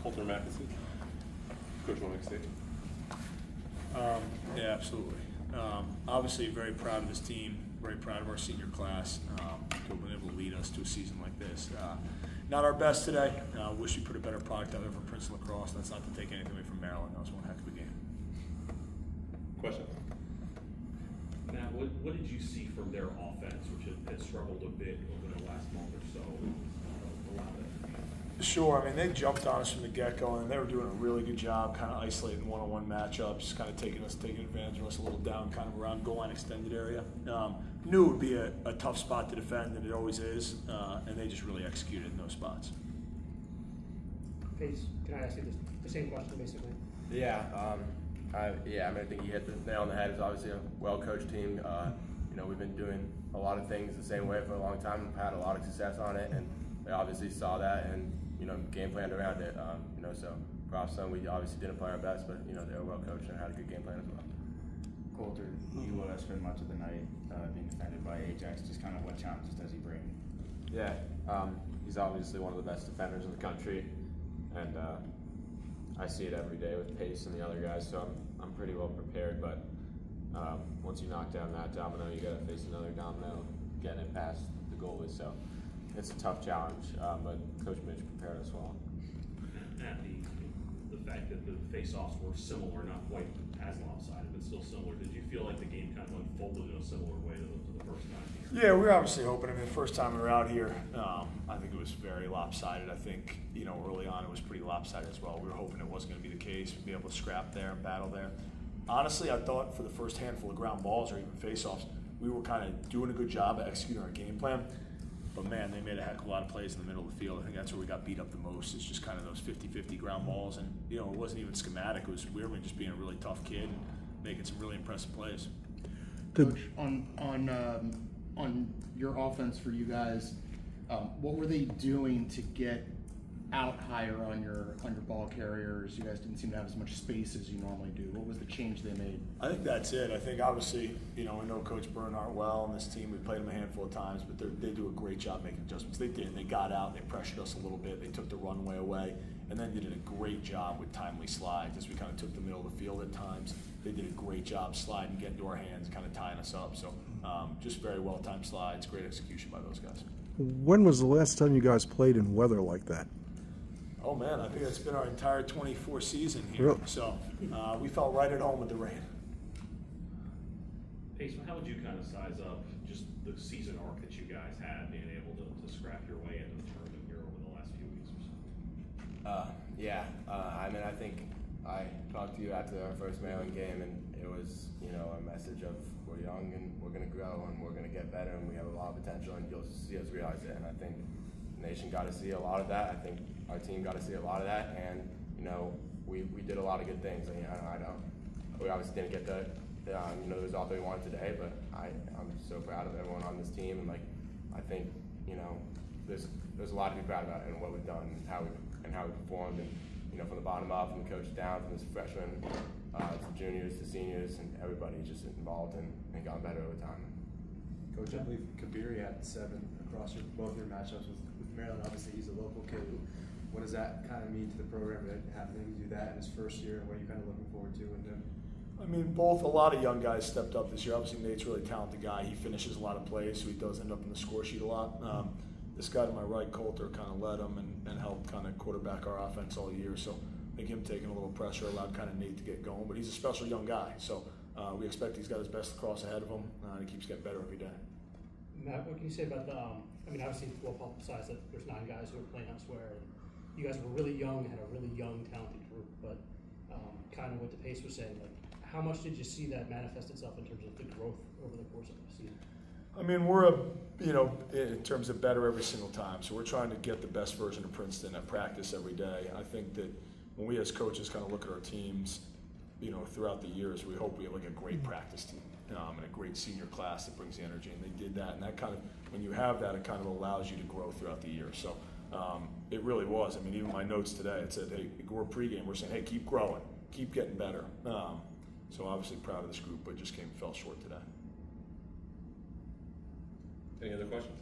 Coulter Matheson. Coach Williams State. Yeah, absolutely. Obviously, very proud of this team. Very proud of our senior class to have been able to lead us to a season like this. Not our best today. Wish we put a better product out there for Princeton lacrosse. That's not to take anything away from Maryland. That was one heck of a game. Question? Matt, what did you see from their offense, which has struggled a bit over the last month or so? Sure. I mean, they jumped on us from the get-go, and they were doing a really good job kind of isolating one-on-one matchups, kind of taking advantage of us a little down kind of around goal line extended area. Knew it would be a tough spot to defend, and it always is, and they just really executed in those spots. Pace, can I ask you the same question, basically? Yeah, I think you hit the nail on the head. It's obviously a well-coached team. We've been doing a lot of things the same way for a long time. We've had a lot of success on it, and they obviously saw that and game planned around it. So props to them. We obviously didn't play our best, but they were well-coached and had a good game plan as well. Coulter, you spent much of the night being defended by Ajax. Just kind of what challenges does he bring? Yeah, he's obviously one of the best defenders in the country, and I see it every day with Pace and the other guys, so I'm pretty well prepared. But once you knock down that domino, you got to face another domino, getting it past the goalie. So it's a tough challenge, but Coach Mitch prepared us well. Matt, the fact that the face-offs were similar, not quite as lopsided, but still similar, did you feel like the game kind of unfolded in a similar way to the first time here? Yeah, we were obviously hoping. I mean, the first time we were out here, I think it was very lopsided. I think, early on it was pretty lopsided as well. We were hoping it wasn't going to be the case. We'd be able to scrap there and battle there. Honestly, I thought for the first handful of ground balls or even face-offs, we were kind of doing a good job of executing our game plan. But, man, they made a heck of a lot of plays in the middle of the field. I think that's where we got beat up the most. It's just kind of those 50-50 ground balls. And, it wasn't even schematic. It was Weirman just being a really tough kid and making some really impressive plays. Coach, on your offense for you guys, what were they doing to get out higher on your ball carriers? You guys didn't seem to have as much space as you normally do. What was the change they made? I think that's it. I think obviously, I know Coach Bernhardt well and this team. We played him a handful of times, but they do a great job making adjustments. They did. They got out. They pressured us a little bit. They took the runway away, and then did a great job with timely slides as we kind of took the middle of the field at times. They did a great job sliding, getting to our hands, kind of tying us up. So just very well-timed slides, great execution by those guys. When was the last time you guys played in weather like that? Oh man, I think that's been our entire 24 season here. Really? So we felt right at home with the rain. Pace, how would you kind of size up just the season arc that you guys had, being able to scrap your way into the tournament here over the last few weeks or so? I think I talked to you after our first Maryland game, and it was, a message of we're young and we're going to grow and we're going to get better and we have a lot of potential, and you'll see us realize it. And I think the nation got to see a lot of that. I think our team got to see a lot of that, and we did a lot of good things. We obviously didn't get the result that we wanted today, but I'm so proud of everyone on this team, and I think there's a lot to be proud about in what we've done and how we performed, and from the bottom up, from the coach down, from the freshmen to juniors to seniors, and everybody just involved and gotten better over time. Coach, I believe Kabiri had 7 across both your matchups with Maryland. Obviously, he's a local kid. What does that kind of mean to the program to have him do that in his first year, and what are you kind of looking forward to with him? I mean, a lot of young guys stepped up this year. Obviously, Nate's a really talented guy. He finishes a lot of plays, so he does end up in the score sheet a lot. This guy to my right, Coulter, kind of led him and helped kind of quarterback our offense all year. So I think him taking a little pressure allowed kind of Nate to get going. But he's a special young guy, so we expect he's got his best lacrosse ahead of him, and he keeps getting better every day. Matt, what can you say about the, obviously it's well publicized that there's 9 guys who are playing elsewhere, and you guys were really young and had a really young, talented group, but kind of what the Pace was saying, how much did you see that manifest itself in terms of the growth over the course of the season? I mean, we're in terms of better every single time, so we're trying to get the best version of Princeton at practice every day. I think that when we as coaches kind of look at our teams, throughout the years, we hope we have a great practice team and a great senior class that brings the energy, and they did that, and that kind of, when you have that, it kind of allows you to grow throughout the year. So it really was. I mean, even my notes today, it said, hey, we're pregame, we're saying, hey, keep growing, keep getting better. So obviously proud of this group, but just fell short today. Any other questions?